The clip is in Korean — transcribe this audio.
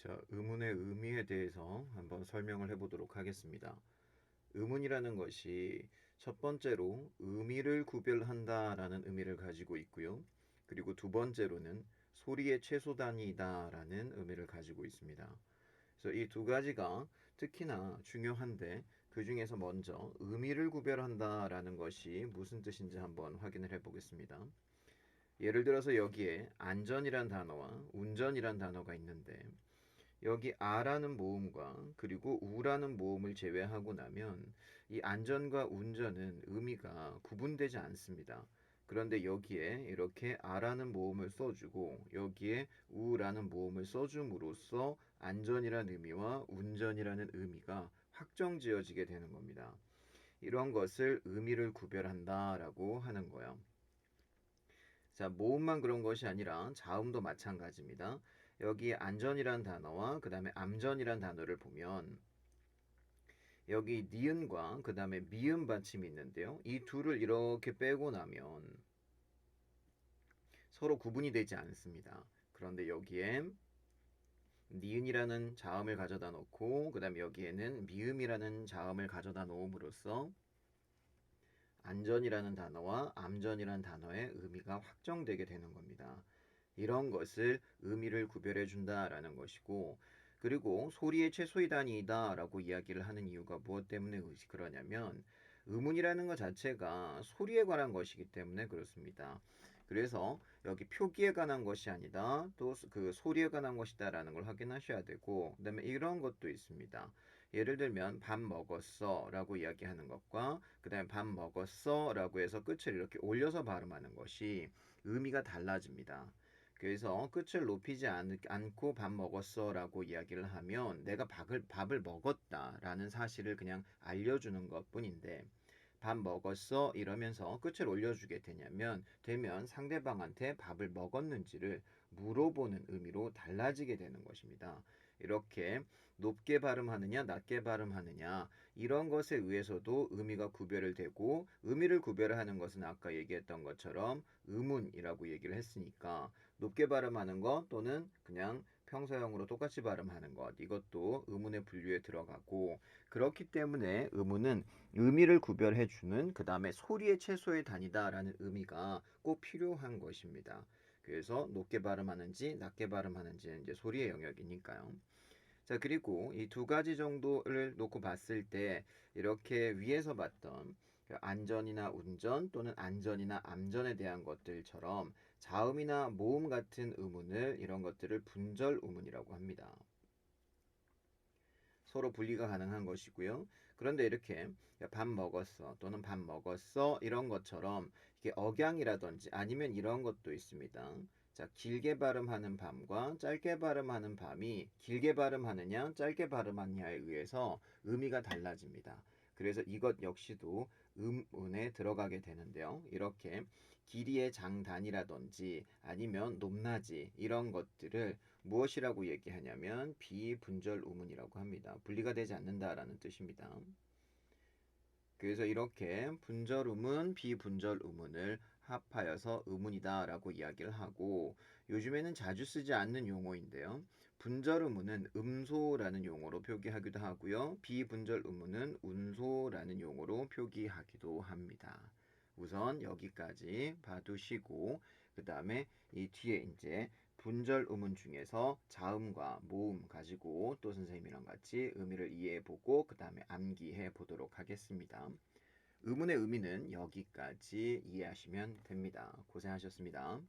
자, 의문의 의미에 대해서 한번 설명을 해보도록 하겠습니다. 의문이라는 것이 첫 번째로 의미를 구별한다라는 의미를 가지고 있고요. 그리고 두 번째로는 소리의 최소단위다라는 의미를 가지고 있습니다. 그래서 이 두 가지가 특히나 중요한데 그 중에서 먼저 의미를 구별한다라는 것이 무슨 뜻인지 한번 확인을 해보겠습니다. 예를 들어서 여기에 안전이란 단어와 운전이란 단어가 있는데 여기 아라는 모음과 그리고 우라는 모음을 제외하고 나면 이 안전과 운전은 의미가 구분되지 않습니다. 그런데 여기에 이렇게 아라는 모음을 써주고 여기에 우라는 모음을 써줌으로써 안전이라는 의미와 운전이라는 의미가 확정지어지게 되는 겁니다. 이런 것을 의미를 구별한다라고 하는 거예요. 자, 모음만 그런 것이 아니라 자음도 마찬가지입니다. 여기 안전이란 단어와 그 다음에 암전이란 단어를 보면 여기 니은과 그 다음에 미음 받침이 있는데요. 이 둘을 이렇게 빼고 나면 서로 구분이 되지 않습니다. 그런데 여기에 니은이라는 자음을 가져다 놓고 그 다음에 여기에는 미음이라는 자음을 가져다 놓음으로써 안전이라는 단어와 암전이라는 단어의 의미가 확정되게 되는 겁니다. 이런 것을 의미를 구별해 준다라는 것이고, 그리고 소리의 최소의 단위이다라고 이야기를 하는 이유가 무엇 때문에 그러냐면 의문이라는 것 자체가 소리에 관한 것이기 때문에 그렇습니다. 그래서 여기 표기에 관한 것이 아니다, 또 그 소리에 관한 것이다라는 걸 확인하셔야 되고, 그다음에 이런 것도 있습니다. 예를 들면 밥 먹었어 라고 이야기하는 것과 그 다음에 밥 먹었어 라고 해서 끝을 이렇게 올려서 발음하는 것이 의미가 달라집니다. 그래서 끝을 높이지 않고 밥 먹었어 라고 이야기를 하면 내가 밥을 먹었다 라는 사실을 그냥 알려주는 것 뿐인데 밥 먹었어 이러면서 끝을 올려주게 되면 상대방한테 밥을 먹었는지를 물어보는 의미로 달라지게 되는 것입니다. 이렇게 높게 발음하느냐 낮게 발음하느냐 이런 것에 의해서도 의미가 구별을 되고 의미를 구별하는 것은 아까 얘기했던 것처럼 의문이라고 얘기를 했으니까 높게 발음하는 것 또는 그냥 평소형으로 똑같이 발음하는 것 이것도 의문의 분류에 들어가고 그렇기 때문에 의문은 의미를 구별해 주는 그 다음에 소리의 최소의 단위다라는 의미가 꼭 필요한 것입니다. 그래서 높게 발음하는지 낮게 발음하는지는 이제 소리의 영역이니까요. 자, 그리고 이 두 가지 정도를 놓고 봤을 때 이렇게 위에서 봤던 그 안전이나 운전 또는 안전이나 암전에 대한 것들처럼 자음이나 모음 같은 의문을 이런 것들을 분절 의문이라고 합니다. 서로 분리가 가능한 것이고요. 그런데 이렇게 밥 먹었어 또는 밥 먹었어 이런 것처럼 이게 억양이라든지 아니면 이런 것도 있습니다. 자, 길게 발음하는 밤과 짧게 발음하는 밤이 길게 발음하느냐 짧게 발음하느냐에 의해서 의미가 달라집니다. 그래서 이것 역시도 음운에 들어가게 되는데요. 이렇게 길이의 장단이라든지 아니면 높낮이 이런 것들을 무엇이라고 얘기하냐면 비분절 우문이라고 합니다. 분리가 되지 않는다라는 뜻입니다. 그래서 이렇게 분절 우문, 비분절 우문을 합하여서 의문이다라고 이야기를 하고 요즘에는 자주 쓰지 않는 용어인데요. 분절 의문은 음소라는 용어로 표기하기도 하고요. 비분절 의문은 운소라는 용어로 표기하기도 합니다. 우선 여기까지 봐두시고 그 다음에 이 뒤에 이제 분절 의문 중에서 자음과 모음 가지고 또 선생님이랑 같이 의미를 이해해 보고 그 다음에 암기해 보도록 하겠습니다. 의문의 의미는 여기까지 이해하시면 됩니다. 고생하셨습니다.